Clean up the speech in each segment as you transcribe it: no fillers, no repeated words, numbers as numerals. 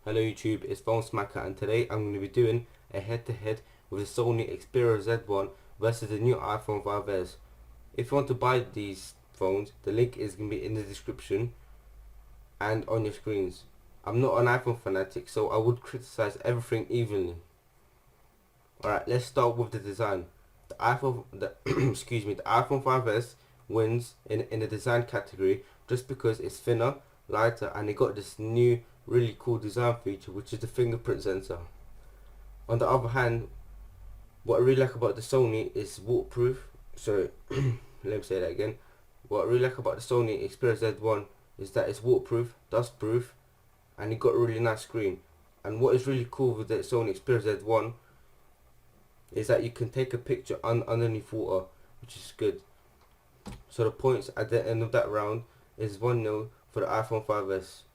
Hello YouTube, it's Phone Smacker, and today I'm going to be doing a head-to-head with the Sony Xperia Z1 versus the new iPhone 5S. If you want to buy these phones, the link is going to be in the description and on your screens. I'm not an iPhone fanatic, so I would criticize everything evenly. Alright, let's start with the design. The iPhone the iPhone 5S wins in the design category just because it's thinner, lighter, and it got this new really cool design feature, which is the fingerprint sensor. On the other hand, what I really like about the Sony is waterproof. So let me say that again. What I really like about the Sony Xperia Z1 is that it's waterproof, dustproof, and it got a really nice screen. And what is really cool with the Sony Xperia Z1 is that you can take a picture underneath water, which is good. So the points at the end of that round is 1-0 for the iPhone 5S.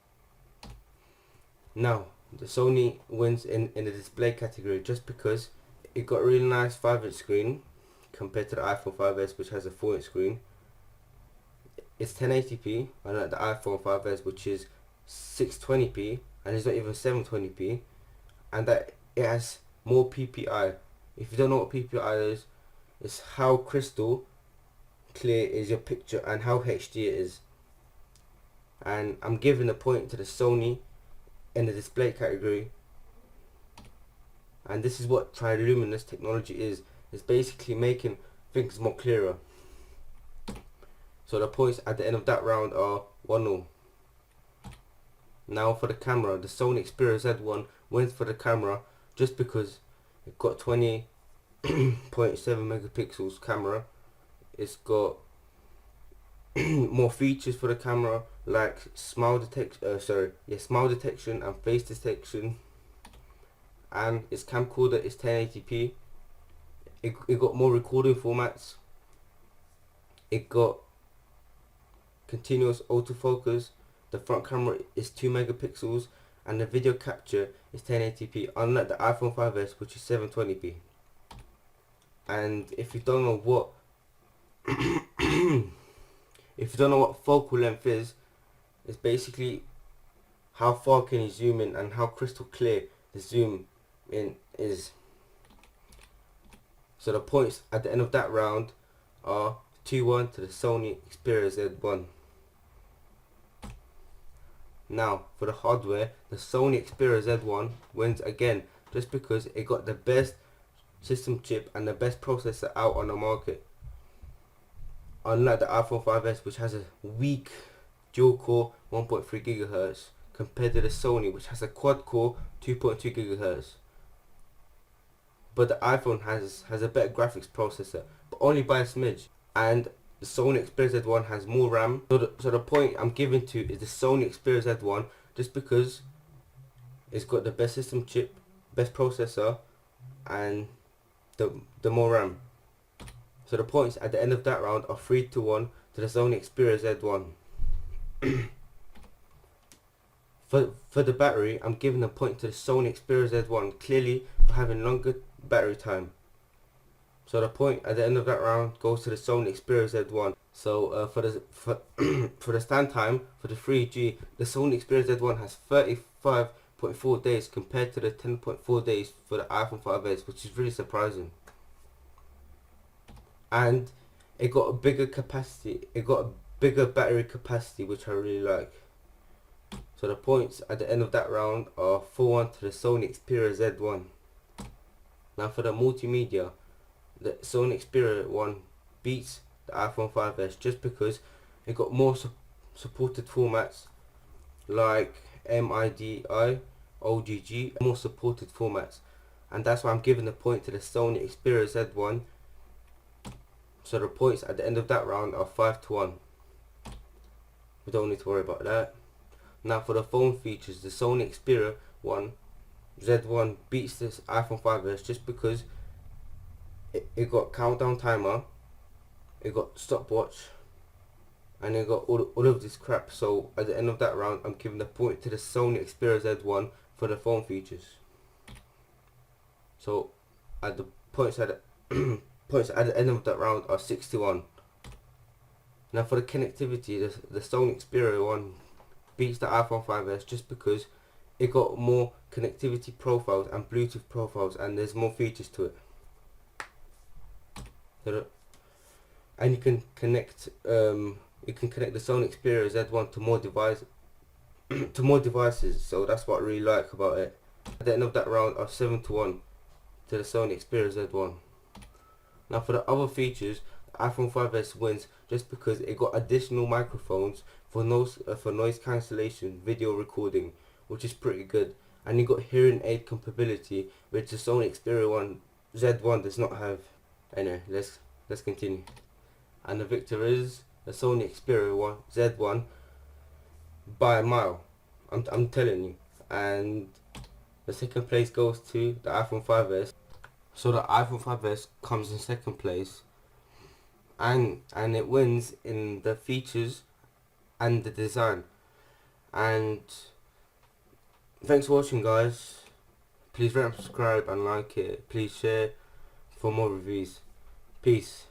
Now, the Sony wins in the display category just because it got a really nice 5-inch screen compared to the iPhone 5S, which has a 4-inch screen. It's 1080p, unlike the iPhone 5S, which is 620p, and it's not even 720p, and that it has more PPI. If you don't know what PPI is, it's how crystal clear is your picture and how HD it is. And I'm giving a point to the Sony in the display category, and this is what triluminous technology is. It's basically making things more clearer. So the points at the end of that round are 1-0. Now for the camera, the Sony Xperia Z1 wins for the camera just because it got 20.7 megapixels camera. It's got more features for the camera, like smile detection and face detection, and its camcorder is 1080p. It got more recording formats. It got continuous autofocus. The front camera is 2 megapixels, and the video capture is 1080p, unlike the iPhone 5S, which is 720p. And if you don't know what focal length is, it's basically how far can you zoom in and how crystal clear the zoom in is. So the points at the end of that round are 2-1 to the Sony Xperia Z1. Now for the hardware, the Sony Xperia Z1 wins again just because it got the best system chip and the best processor out on the market, unlike the iPhone 5S, which has a weak dual-core 1.3 GHz compared to the Sony, which has a quad-core 2.2 GHz. But the iPhone has a better graphics processor, but only by a smidge. And the Sony Xperia Z1 has more RAM. So the point I'm giving to is the Sony Xperia Z1 just because it's got the best system chip, best processor, and the more RAM. So the points at the end of that round are 3-1 to the Sony Xperia Z1. For the battery, I'm giving a point to the Sony Xperia Z1, clearly for having longer battery time. So the point at the end of that round goes to the Sony Xperia Z1. So for the stand time for the 3G, the Sony Xperia Z1 has 35.4 days compared to the 10.4 days for the iPhone 5S, which is really surprising. And it got a bigger capacity, it got a bigger battery capacity, which I really like. So the points at the end of that round are 4-1 to the Sony Xperia Z1. Now for the multimedia, the Sony Xperia 1 beats the iPhone 5S just because it got more supported formats like MIDI, OGG, more supported formats, and that's why I'm giving the point to the Sony Xperia Z1. So the points at the end of that round are 5-1. We don't need to worry about that. Now for the phone features, the Sony Xperia Z1 beats this iPhone 5S just because it got countdown timer, it got stopwatch, and it got all of this crap. So at the end of that round, I'm giving the point to the Sony Xperia Z1 for the phone features. So at the points at the end of that round are 6-1. Now for the connectivity, the Sony Xperia 1 beats the iPhone 5S just because it got more connectivity profiles and Bluetooth profiles, and there's more features to it. And you can connect the Sony Xperia Z1 to more devices. So that's what I really like about it. At the end of that round, I was 7-1 to the Sony Xperia Z1. Now for the other features, the iPhone 5S wins just because it got additional microphones for noise cancellation, video recording, which is pretty good. And you got hearing aid compatibility, which the Sony Xperia Z1 does not have. Anyway, let's continue. And the victor is the Sony Xperia Z1 by a mile. I'm telling you. And the second place goes to the iPhone 5S. So the iPhone 5S comes in second place, and it wins in the features and the design. And thanks for watching, guys. Please rate and subscribe and like it. Please share for more reviews. Peace.